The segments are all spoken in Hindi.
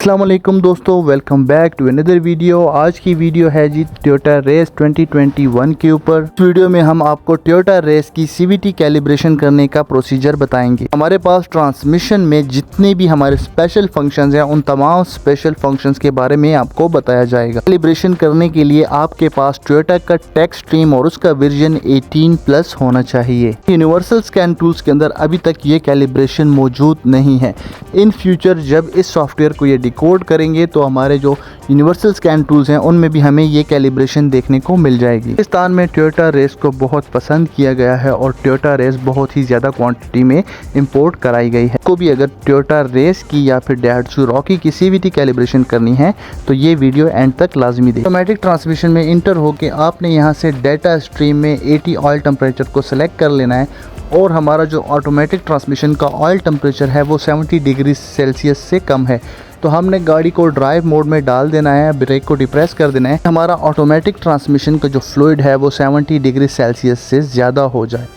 अस्सलाम वालेकुम दोस्तों, welcome back to another video. आज की वीडियो है जी टोयोटा रेस 2021 के ऊपर। इस वीडियो में हम आपको टोयोटा रेस की CVT कैलिब्रेशन करने का प्रोसीजर बताएंगे। हमारे पास ट्रांसमिशन में जितने भी हमारे स्पेशल फंक्शंस हैं उन तमाम स्पेशल फंक्शंस के बारे में आपको बताया जाएगा। कैलिब्रेशन करने के लिए आपके पास टोयोटा का टेक स्ट्रीम और उसका वर्जन 18+ होना चाहिए। यूनिवर्सल स्कैन टूल्स के अंदर अभी तक ये कैलिब्रेशन मौजूद नहीं है। इन फ्यूचर जब इस सॉफ्टवेयर को ये डिकोड करेंगे तो हमारे जो यूनिवर्सल स्कैन टूल्स हैं उनमें भी हमें ये कैलिब्रेशन देखने को मिल जाएगी। पाकिस्तान में टोयोटा रेस को बहुत पसंद किया गया है और टोयोटा रेस बहुत ही ज़्यादा क्वांटिटी में इंपोर्ट कराई गई है। को भी अगर टोयोटा रेस की या फिर डाइहाट्सू रॉकी की CVT कैलिब्रेशन करनी है तो ये वीडियो एंड तक लाजमी देखें। ऑटोमेटिक ट्रांसमिशन में इंटर होकर आपने यहाँ से डाटा स्ट्रीम में 80 ऑयल टेम्परेचर को सिलेक्ट कर लेना है और हमारा जो ऑटोमेटिक ट्रांसमिशन का ऑयल टेम्परेचर है वो 70 डिग्री सेल्सियस से कम है। तो हमने गाड़ी को ड्राइव मोड में डाल देना है, ब्रेक को डिप्रेस कर देना है। हमारा ऑटोमेटिक ट्रांसमिशन का जो फ्लूइड है वो 70 डिग्री सेल्सियस से ज़्यादा हो जाए।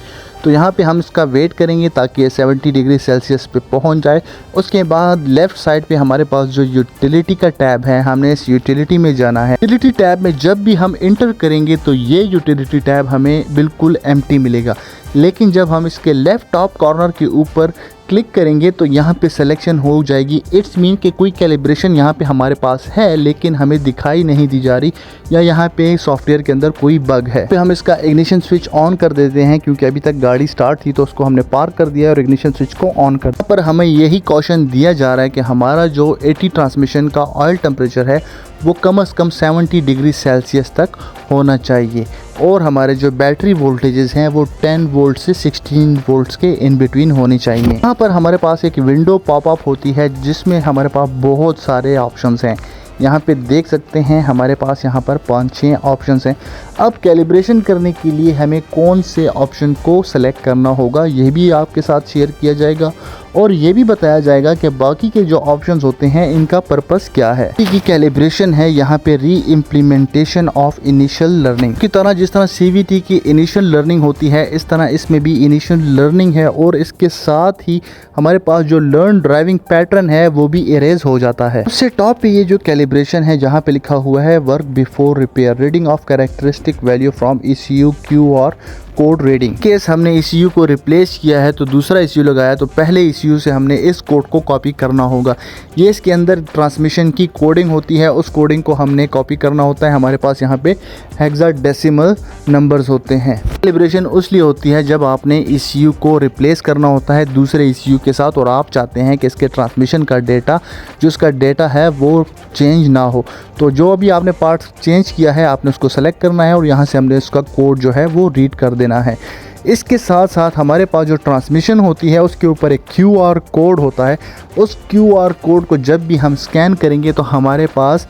तो यहाँ पे हम इसका वेट करेंगे ताकि ये 70 डिग्री सेल्सियस पे पहुँच जाए। उसके बाद लेफ़्ट साइड पे हमारे पास जो यूटिलिटी का टैब है, हमने इस यूटिलिटी में जाना है। यूटिलिटी टैब में जब भी हम इंटर करेंगे तो ये यूटिलिटी टैब हमें बिल्कुल एम्प्टी मिलेगा, लेकिन जब हम इसके लेफ़्ट टॉप कॉर्नर के ऊपर क्लिक करेंगे तो यहाँ पे सिलेक्शन हो जाएगी। इट्स मीन कि कोई कैलिब्रेशन यहाँ पे हमारे पास है लेकिन हमें दिखाई नहीं दी जा रही, या यहाँ पे सॉफ्टवेयर के अंदर कोई बग है। फिर हम इसका इग्निशन स्विच ऑन कर देते हैं क्योंकि अभी तक गाड़ी स्टार्ट थी तो उसको हमने पार्क कर दिया और इग्निशन स्विच को ऑन कर दिया। पर हमें यही कॉशन दिया जा रहा है कि हमारा जो 80 ट्रांसमिशन का ऑयल टेम्परेचर है वो कम से कम 70 डिग्री सेल्सियस तक होना चाहिए और हमारे जो बैटरी वोल्टेजेस हैं वो 10 वोल्ट से 16 वोल्ट्स के इन बिटवीन होनी चाहिए। यहाँ पर हमारे पास एक विंडो पॉपअप होती है जिसमें हमारे पास बहुत सारे ऑप्शंस हैं। यहाँ पे देख सकते हैं हमारे पास यहाँ पर 5-6 ऑप्शंस हैं। अब कैलिब्रेशन करने के लिए हमें कौन से ऑप्शन को सेलेक्ट करना होगा ये भी आपके साथ शेयर किया जाएगा और ये भी बताया जाएगा कि बाकी के जो ऑप्शंस होते हैं इनका पर्पस क्या है। की कैलिब्रेशन है यहाँ पे री इम्प्लीमेंटेशन ऑफ इनिशियल लर्निंग की तरह। जिस तरह CVT की इनिशियल लर्निंग होती है इस तरह इसमें भी इनिशियल लर्निंग है और इसके साथ ही हमारे पास जो लर्न ड्राइविंग पैटर्न है वो भी इरेज हो जाता है। उससे टॉप पे ये जो कैलिब्रेशन है जहाँ पे लिखा हुआ है work before repair, reading of characteristic value from ECU QR code reading. Case हमने ECU को रिप्लेस किया है तो दूसरा ECU लगाया तो पहले ECU से हमने इस कोड को कॉपी करना होगा। ये इसके अंदर ट्रांसमिशन की कोडिंग होती है, उस कोडिंग को हमने कॉपी करना होता है। हमारे पास यहाँ पे हेक्साडेसिमल नंबर्स होते हैं। कैलिब्रेशन उसलिए होती है जब आपने ECU को रिप्लेस करना होता है दूसरे ECU के साथ और आप चाहते हैं कि इसके ट्रांसमिशन का डेटा जो इसका डेटा है वो चेंज ना हो। तो जो अभी आपने पार्ट चेंज किया है आपने उसको सेलेक्ट करना है और यहाँ से हमने उसका कोड जो है वो रीड कर देना है। इसके साथ साथ हमारे पास जो ट्रांसमिशन होती है उसके ऊपर एक QR कोड होता है। उस QR कोड को जब भी हम स्कैन करेंगे तो हमारे पास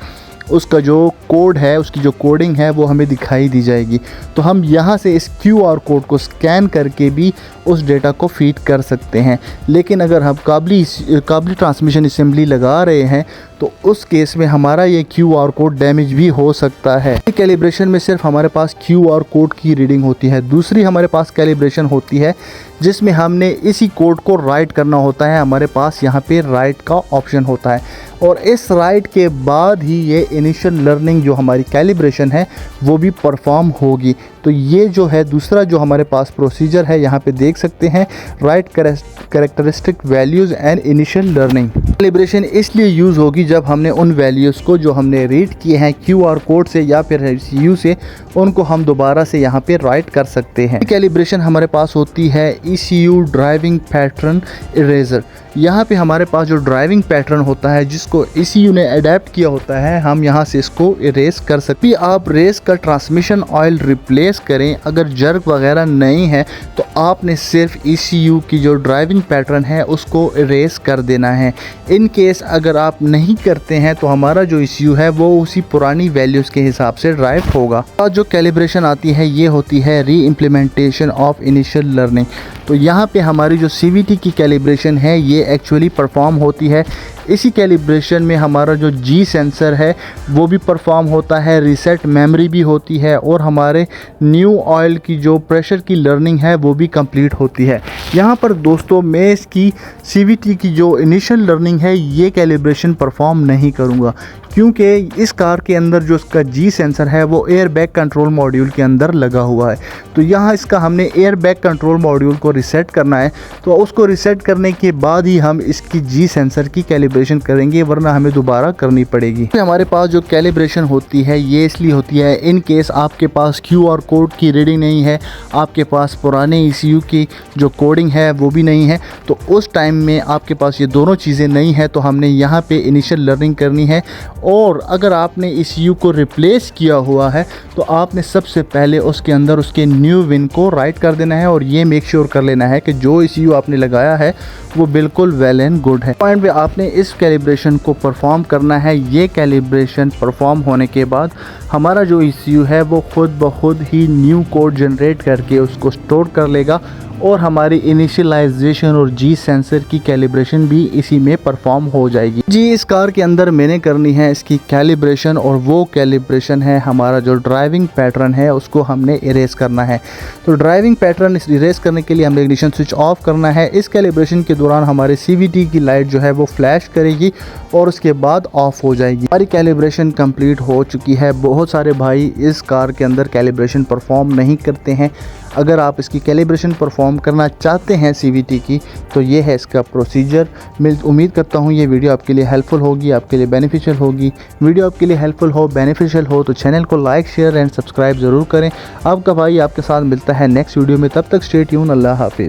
उसका जो कोड है, उसकी जो कोडिंग है वो हमें दिखाई दी जाएगी। तो हम यहाँ से इस QR कोड को स्कैन करके भी उस डेटा को फीड कर सकते हैं। लेकिन अगर हम काबली ट्रांसमिशन असेंबली लगा रहे हैं तो उस केस में हमारा ये QR कोड डैमेज भी हो सकता है। कैलिब्रेशन में सिर्फ हमारे पास QR कोड की रीडिंग होती है। दूसरी हमारे पास कैलिब्रेशन होती है जिसमें हमने इसी कोड को राइट करना होता है। हमारे पास यहाँ पे राइट का ऑप्शन होता है और इस राइट के बाद ही ये इनिशियल लर्निंग जो हमारी कैलिब्रेशन है वो भी परफॉर्म होगी। तो ये जो है दूसरा जो हमारे पास प्रोसीजर है यहाँ पे देख सकते हैं, right characteristic values and initial learning. Calibration इसलिए यूज़ होगी जब हमने उन वैल्यूज़ को जो हमने रीड किए हैं QR कोड से या फिर ECU से उनको हम दोबारा से यहाँ पे राइट कर सकते हैं। कैलिब्रेशन हमारे पास होती है ECU ड्राइविंग पैटर्न इरेजर। यहाँ पे हमारे पास जो ड्राइविंग पैटर्न होता है जिसको ECU ने अडेप्ट किया होता है हम यहाँ से इसको इरेज कर सकते हैं। आप रेस का ट्रांसमिशन ऑयल रिप्लेस करें, अगर जर्क वगैरह नहीं है तो आपने सिर्फ ECU की जो ड्राइविंग पैटर्न है उसको इरेज कर देना है। इन केस अगर आप नहीं करते हैं तो हमारा जो ECU है वो उसी पुरानी वैल्यूज़ के हिसाब से ड्राइव होगा। और जो कैलिब्रेशन आती है ये होती है री इम्प्लीमेंटेशन ऑफ इनिशियल लर्निंग। तो यहाँ पे हमारी जो CVT की कैलिब्रेशन है ये एक्चुअली परफॉर्म होती है इसी कैलिब्रेशन में हमारा जो जी सेंसर है वो भी परफॉर्म होता है, रीसेट मेमोरी भी होती है और हमारे न्यू ऑयल की जो प्रेशर की लर्निंग है वो भी कंप्लीट होती है। यहाँ पर दोस्तों मैं इसकी CVT की जो इनिशियल लर्निंग है ये कैलिब्रेशन परफॉर्म नहीं करूँगा, क्योंकि इस कार के अंदर जो इसका जी सेंसर है वो एयर बैग कंट्रोल मॉड्यूल के अंदर लगा हुआ है। तो यहाँ इसका हमने एयर बैग कंट्रोल मॉड्यूल को रीसेट करना है, तो उसको रीसेट करने के बाद ही हम इसकी जी सेंसर की कैलिब्रेशन करेंगे, वरना हमें दोबारा करनी पड़ेगी। तो हमारे पास जो कैलिब्रेशन होती है ये इसलिए होती है इन केस आपके पास QR कोड की रीडिंग नहीं है, आपके पास पुराने ECU की जो कोडिंग है वो भी नहीं है, तो उस टाइम में आपके पास ये दोनों चीज़ें नहीं है तो हमने यहाँ पे इनिशियल लर्निंग करनी है। और अगर आपने ECU को रिप्लेस किया हुआ है तो आपने सबसे पहले उसके अंदर उसके न्यू विन को राइट कर देना है और ये मेक श्योर कर लेना है कि जो ECU आपने लगाया है वो बिल्कुल वेल एंड गुड है। पॉइंट पे आपने इस कैलिब्रेशन को परफॉर्म करना है। ये कैलिब्रेशन परफॉर्म होने के बाद हमारा जो ECU है वो खुद ब खुद ही न्यू कोड जनरेट करके उसको स्टोर कर लेगा और हमारी इनिशियलाइजेशन और जी सेंसर की कैलिब्रेशन भी इसी में परफॉर्म हो जाएगी। जी इस कार के अंदर मैंने करनी है इसकी कैलिब्रेशन, और वो कैलिब्रेशन है हमारा जो ड्राइविंग पैटर्न है उसको हमने इरेज करना है। तो ड्राइविंग पैटर्न इरेज करने के लिए हमने इग्निशन स्विच ऑफ करना है। इस कैलिब्रेशन के दौरान हमारे CVT की लाइट जो है वो फ्लैश करेगी और उसके बाद ऑफ हो जाएगी। हमारी कैलिब्रेशन कंप्लीट हो चुकी है। बहुत सारे भाई इस कार के अंदर कैलिब्रेशन परफॉर्म नहीं करते हैं। अगर आप इसकी कैलिब्रेशन परफॉर्म करना चाहते हैं CVT की तो ये है इसका प्रोसीजर। मैं उम्मीद करता हूँ ये वीडियो आपके लिए हेल्पफुल होगी, आपके लिए बेनिफिशियल होगी। वीडियो आपके लिए हेल्पफुल हो, बेनिफिशियल हो तो चैनल को लाइक, शेयर एंड सब्सक्राइब ज़रूर करें। आपका भाई आपके साथ मिलता है नेक्स्ट वीडियो में, तब तक स्टे ट्यून। अल्लाह हाफिज़।